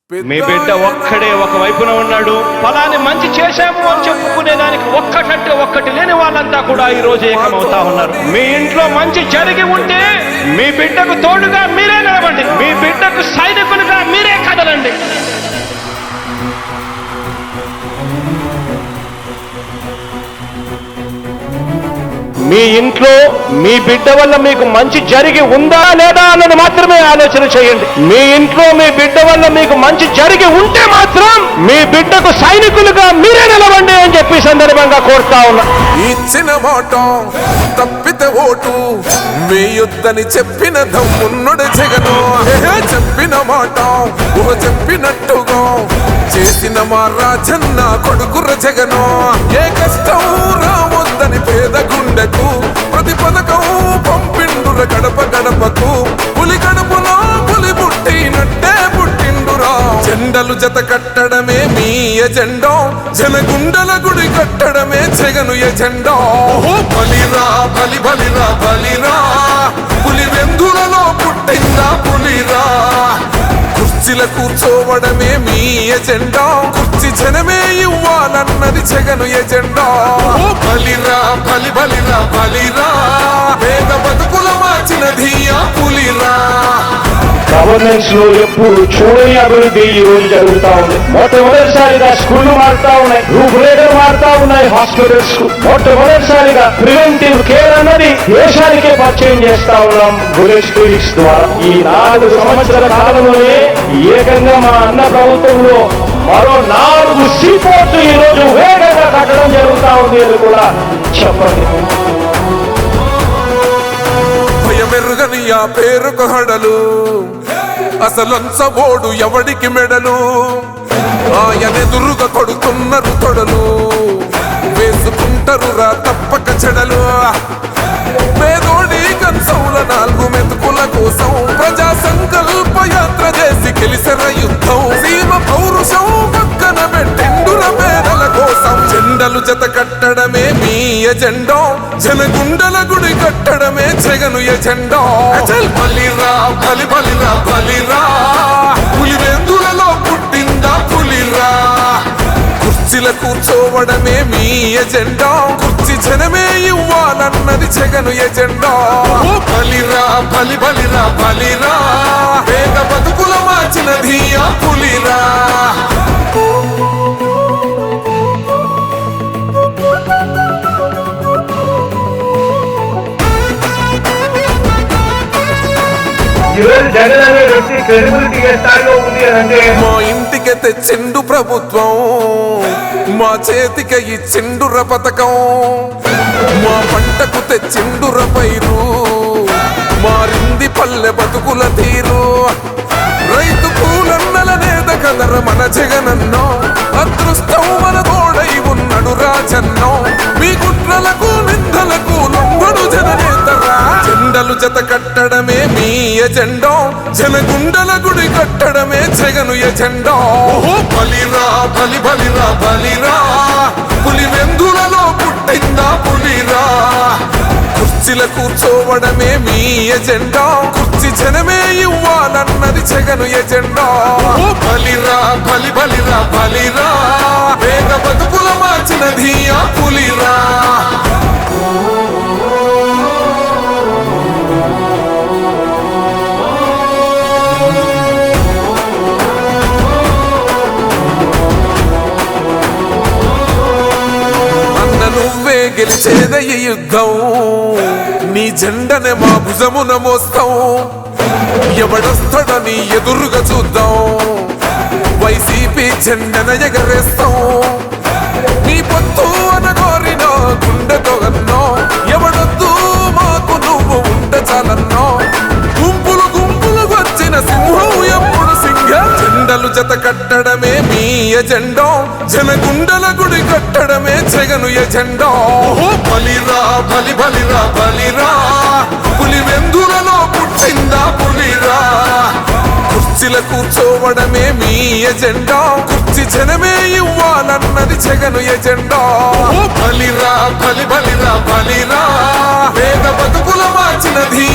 మీ బిడ్డ ఒక్కడే ఒక వైపున ఉన్నాడు. ఫలాన్ని మంచి చేశాము అని చెప్పుకునేదానికి ఒక్కటంటే ఒక్కటి లేని వాళ్ళంతా కూడా ఈ రోజు ఏకమవుతా ఉన్నారు. మీ ఇంట్లో మంచి జరిగి ఉంటే మీ బిడ్డకు తోడుగా మీరే నిలబండి, మీ బిడ్డకు సైనికులుగా మీరే కదలండి. మీ ఇంట్లో మీ బిడ్డ వల్ల మీకు మంచి జరిగి ఉందా లేదా అన్నది మాత్రమే ఆలోచన చేయండి. మీ ఇంట్లో మీ బిడ్డ వల్ల మీకు మంచి జరిగి ఉంటే మాత్రం మీ బిడ్డకు సైనికులుగా మీరే నిలవండి అని చెప్పి సందర్భంగా కోరుతా ఉన్నా. ఇచ్చిన మాట తప్పితే ఓటు వేయొద్దని చెప్పిన దమ్మున్నడు జగను. చెప్పిన మాట చెప్పినట్టుగా చేసిన మా రాజన్న కొడుకుర జగను. ఏ కష్టం రావద్దని పేద గుండెకు ప్రతి పథకం పంపిండుర గడప గడపకు. పులి గడపలో పులి పుట్టినట్టే పుట్టిండురా. జెండలు జత కట్టడమే మీ ఎజెండా, జనగుండల గుడి కట్టడమే జగను ఎజెండా. బలిరా బలి బలిరా బలిరా, పులి వెందులలో పుట్టిందా పులిరా. కుర్చీల కూర్చోవడమే మీ ఎజెండా, కుర్చీ జనమే ఇవ్వాలన్నది జగను ఎజెండా. బలిరా బలి బలిరా బలిరా, పేద బతుకుల మార్చినది ఆ పులిరా. గవర్నెన్స్ లో ఎప్పుడు చూడని అభివృద్ధి ఈ రోజు జరుగుతా ఉంది. మొట్టమొదటిసారిగా స్కూళ్లు మారుతా ఉన్నాయి, రూపురేఖలు మారుతా ఉన్నాయి. హాస్పిటల్స్ మొట్టమొదటిసారిగా ప్రివెంటివ్ కేర్ అన్నది దేశానికే పరిచయం చేస్తా ఉన్నాం విలేజ్ క్లినిక్స్ ద్వారా. ఈ 4 సంవత్సరాల కాలంలోనే ఏకంగా మా అన్న ప్రభుత్వంలో మరో 4 సీపోర్ట్లు ఈ రోజు వేగంగా కట్టడం జరుగుతా ఉంది అని కూడా చెప్పండి. భయమెరుగని ఆ పేరుకు హడలు, అసలంచబోడు ఎవడికి మెడలు. ఆయనెదురుగా కొడుతున్నారు తొడలు, వేసుకుంటారు రా తప్పక చెడలు. పేదోడి కంచంల 4 మెతుకుల కోసం ప్రజా సంకల్ప యాత్ర చేసి గెలిసిన యుద్ధం. సీమ పౌరుషం పక్కన పెట్టిండుర పేదల కోసం. జెండలు జత కట్టడమే మీ ఎజెండా, జనగుండల గుడి కట్టడమే జగను ఎజెండా. బలిరా బలి బలిరా బలిరా, పులి వెందులలో పుట్టిందా పులిరా. కుర్చీల కూర్చోవడమే మీ ఎజెండా, కుర్చీ జనమే ఇవ్వాలన్నది జగను ఎజెండా. బలిరా బలి బలిరా బలిరా, పేద బతుకుల మార్చినది ఆ పులిరా. జగన్ అనే వ్యక్తి క్రెడిబిలిటీ ఏ స్థాయిలో ఉంది అంటే మా ఇంటికి తెచ్చిండు ప్రభుత్వం, మా చేతికి ఇచ్చిండుర పథకం. మా పంటకు తెచ్చిండుర పైరు, మారింది పల్లె బతుకుల తీరు. రైతు కూలన్నల నేత కదర మన జగనన్నో, అదృష్టం మన తోడై ఉన్నడు రాజన్నో. మీ కుట్రలకు నిందలకు లొంగడు జననేతరా. జెండలు జత కట్టడమే మీ ఎజెండా, జనగుండల గుడి కట్టడమే జగను ఎజెండా. బలిరా బలి బలిరా బలిరా, పులి వెందులలో పుట్టిందా పులిరా. కుర్చీల కూర్చోవడమే మీ ఎజెండా, కుర్చీ జనమే ఇవ్వాలన్నది జగను ఎజెండా. బలిరా బలి బలిరా బలిరా, పేద బతుకుల మార్చినది ఆ పులిరా. నువ్వే గెలిచేద ఈ యుద్ధం, నీ జెండనే మా భుజమున మోస్తాం. ఎవడొస్తాడని ఎదురుగా చూద్దాం, వైసీపీ జెండన ఎగరేస్తాం. నీ పొత్తు అనగోరిన గుండెతో అన్నో, ఎవడొద్దు మాకు నువ్వు ఉంటే చాలన్నో. గుంపులు గుంపులు వచ్చిన సింహం ఎప్పుడు సింహ. జెండలు జత కట్టడమే మీ ఎజెండా, జనగుండల గుడి కట్టడమే జగను ఎజెండా. బలిరా బలి బలిరా బలిరా, పులి వెందులలో పుట్టిందా పులిరా. కుర్చీల కూర్చోవడమే మీ ఎజెండా, కుర్చీ జనమే ఇవ్వాలన్నది జగను ఎజెండా. బలిరా బలి బలిరా బలిరా, పేద బతుకుల మార్చినది